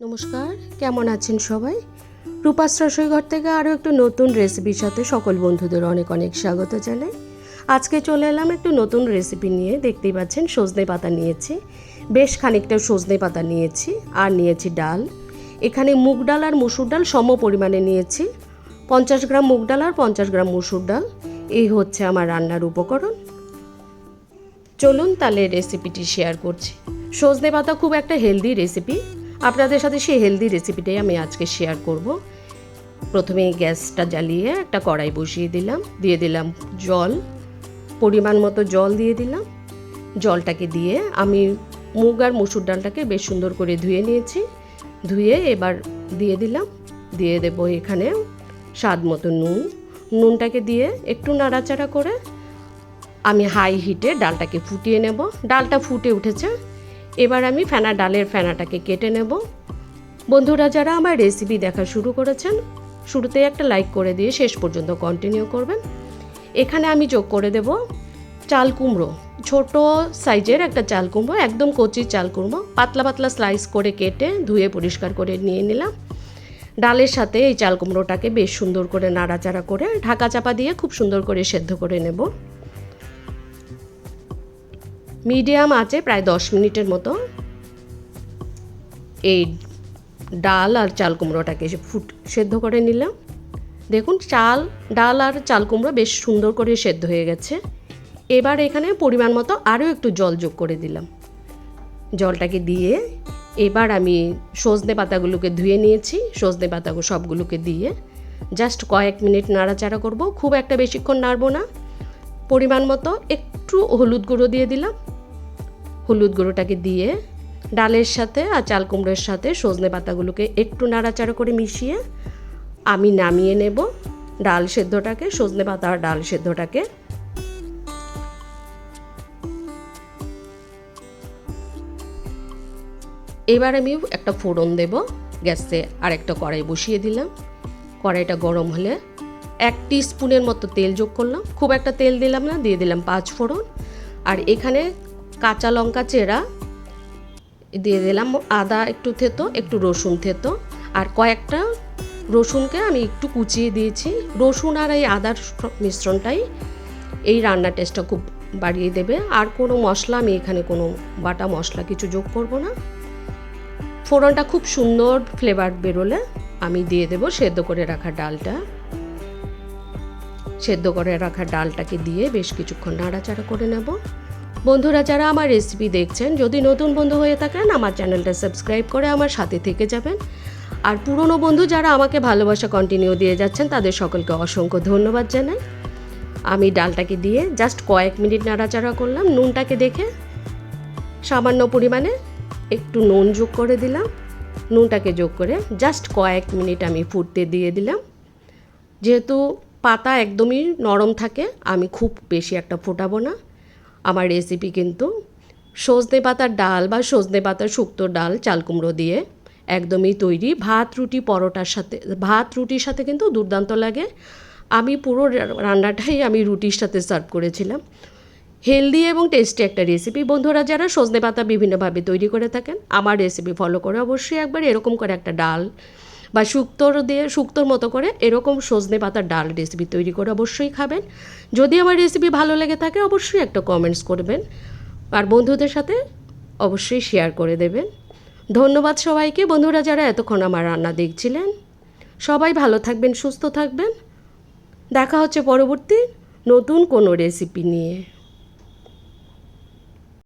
নমস্কার, কেমন আছেন সবাই? রূপাস রসোইঘর থেকে আরও একটু নতুন রেসিপির সাথে সকল বন্ধুদের অনেক অনেক স্বাগত জানাই। আজকে চলে এলাম একটু নতুন রেসিপি নিয়ে। দেখতেই পাচ্ছেন সজনে পাতা নিয়েছি, বেশ খানিকটা সজনে পাতা নিয়েছি, আর নিয়েছি ডাল। এখানে মুগ ডাল আর মুসুর ডাল সম পরিমাণে নিয়েছি। 50 গ্রাম মুগ ডাল আর 50 গ্রাম মুসুর ডাল। এই হচ্ছে আমার রান্নার উপকরণ। চলুন তাহলে রেসিপিটি শেয়ার করছি। সজনে পাতা খুব একটা হেলদি রেসিপি, আপনাদের সাথে সেই হেলদি রেসিপিটাই আমি আজকে শেয়ার করব। প্রথমে গ্যাসটা জ্বালিয়ে একটা কড়াই বসিয়ে দিলাম, দিয়ে দিলাম জল, পরিমাণ মতো জল দিয়ে দিলাম। জলটাকে দিয়ে আমি মুগ আর মসুর ডালটাকে বেশ সুন্দর করে ধুয়ে নিয়েছি। ধুয়ে এবার দিয়ে দেবো এখানে স্বাদ মতো নুন। নুনটাকে দিয়ে একটু নাড়াচাড়া করে আমি হাই হিটে ডালটাকে ফুটিয়ে নেব। ডালটা ফুটে উঠেছে, এবার আমি ডালের ফেনাটাকে কেটে নেব। বন্ধুরা যারা আমার রেসিপি দেখা শুরু করেছেন, শুরুতেই একটা লাইক করে দিয়ে শেষ পর্যন্ত কন্টিনিউ করবেন। এখানে আমি যোগ করে দেব চাল কুমড়ো, ছোট সাইজের একটা চাল কুমড়ো, একদম কচি চাল কুমড়ো, পাতলা পাতলা স্লাইস করে কেটে ধুয়ে পরিষ্কার করে নিয়ে নিলাম। ডালের সাথে এই চাল কুমড়োটাকে বেশ সুন্দর করে নাড়াচাড়া করে ঢাকা চাপা দিয়ে খুব সুন্দর করে সেদ্ধ করে নেব। মিডিয়াম আঁচে প্রায় 10 মিনিটের মতো এই ডাল আর চাল কুমড়োটাকে সেদ্ধ করে নিলাম। দেখুন ডাল আর চাল কুমড়ো বেশ সুন্দর করে সেদ্ধ হয়ে গেছে। এবার এখানে পরিমাণ মতো আরও একটু জল যোগ করে দিলাম। জলটাকে দিয়ে এবার আমি সজনে পাতাগুলোকে ধুয়ে নিয়েছি, সজনে পাতাগুলো সবগুলোকে দিয়ে জাস্ট কয়েক মিনিট নাড়াচাড়া করব, খুব একটা বেশিক্ষণ নাড়বো না। পরিমাণ মতো একটু হলুদ গুঁড়ো দিয়ে দিলাম। হলুদ গুঁড়োটাকে দিয়ে ডালের সাথে আর চাল কুমড়োর সাথে সজনে পাতাগুলোকে একটু নাড়াচাড়া করে মিশিয়ে আমি নামিয়ে নেব ডাল সেদ্ধটাকে, সজনে পাতা আর ডাল সেদ্ধটাকে। এবার আমি একটা ফোড়ন দেব। গ্যাসে আর একটা কড়াই বসিয়ে দিলাম। কড়াইটা গরম হলে 1 টিস্পুনের মতো তেল যোগ করলাম, খুব একটা তেল দিলাম না, দিয়ে দিলাম 5 ফোড়ন। আর এখানে কাঁচা লঙ্কা চেরা দিয়ে দিলাম, আদা একটু থেতো, একটু রসুন থেতো, আর কয়েকটা রসুনকে আমি একটু কুচিয়ে দিয়েছি। রসুন আর এই আদার মিশ্রণটাই এই রান্নার টেস্টটা খুব বাড়িয়ে দেবে। আর কোনো মশলা আমি এখানে কোনো বাটা মশলা কিছু যোগ করব না। ফোড়নটা খুব সুন্দর ফ্লেভার বেরোলে আমি দিয়ে দেব সেদ্ধ করে রাখা ডালটা। সেদ্ধ করে রাখা ডালটাকে দিয়ে বেশ কিছুক্ষণ নাড়াচাড়া করে নেব। বন্ধুরা যারা আমার রেসিপি দেখছেন, যদি নতুন বন্ধু হয়ে থাকেন আমার চ্যানেলটা সাবস্ক্রাইব করে আমার সাথে থেকে যাবেন। আর পুরনো বন্ধু যারা আমাকে ভালোবাসা কন্টিনিউ দিয়ে যাচ্ছেন তাদের সকলকে অসংখ্য ধন্যবাদ জানাই। আমি ডালটাকে দিয়ে জাস্ট কয়েক মিনিট নাড়াচাড়া করলাম। নুনটাকে দেখে সামান্য পরিমাণে একটু নুন যোগ করে দিলাম। নুনটাকে যোগ করে জাস্ট কয়েক মিনিট আমি ফুটতে দিয়ে দিলাম। যেহেতু পাতা একদমই নরম থাকে, আমি খুব বেশি একটা ফোটাবো না। আমার রেসিপি কিন্তু সজনে পাতার ডাল বা সজনে পাতার শুক্তো ডাল চাল কুমড়ো দিয়ে একদমই তৈরি। ভাত রুটির সাথে কিন্তু দুর্দান্ত লাগে। আমি পুরো রান্নাটাই আমি রুটির সাথে সার্ভ করেছিলাম। হেলদি এবং টেস্টি একটা রেসিপি। বন্ধুরা যারা সজনে পাতা বিভিন্নভাবে তৈরি করে থাকেন, আমার রেসিপি ফলো করে অবশ্যই একবার এরকম করে একটা ডাল বা শুক্তোর মতো করে এরকম সজনে পাতার ডাল রেসিপি তৈরি করে অবশ্যই খাবেন। যদি আমার রেসিপি ভালো লেগে থাকে অবশ্যই একটা কমেন্টস করবেন, আর বন্ধুদের সাথে অবশ্যই শেয়ার করে দেবেন। ধন্যবাদ সবাইকে। বন্ধুরা যারা এতক্ষণ আমার রান্না দেখছিলেন, সবাই ভালো থাকবেন, সুস্থ থাকবেন। দেখা হচ্ছে পরবর্তী নতুন কোনো রেসিপি নিয়ে।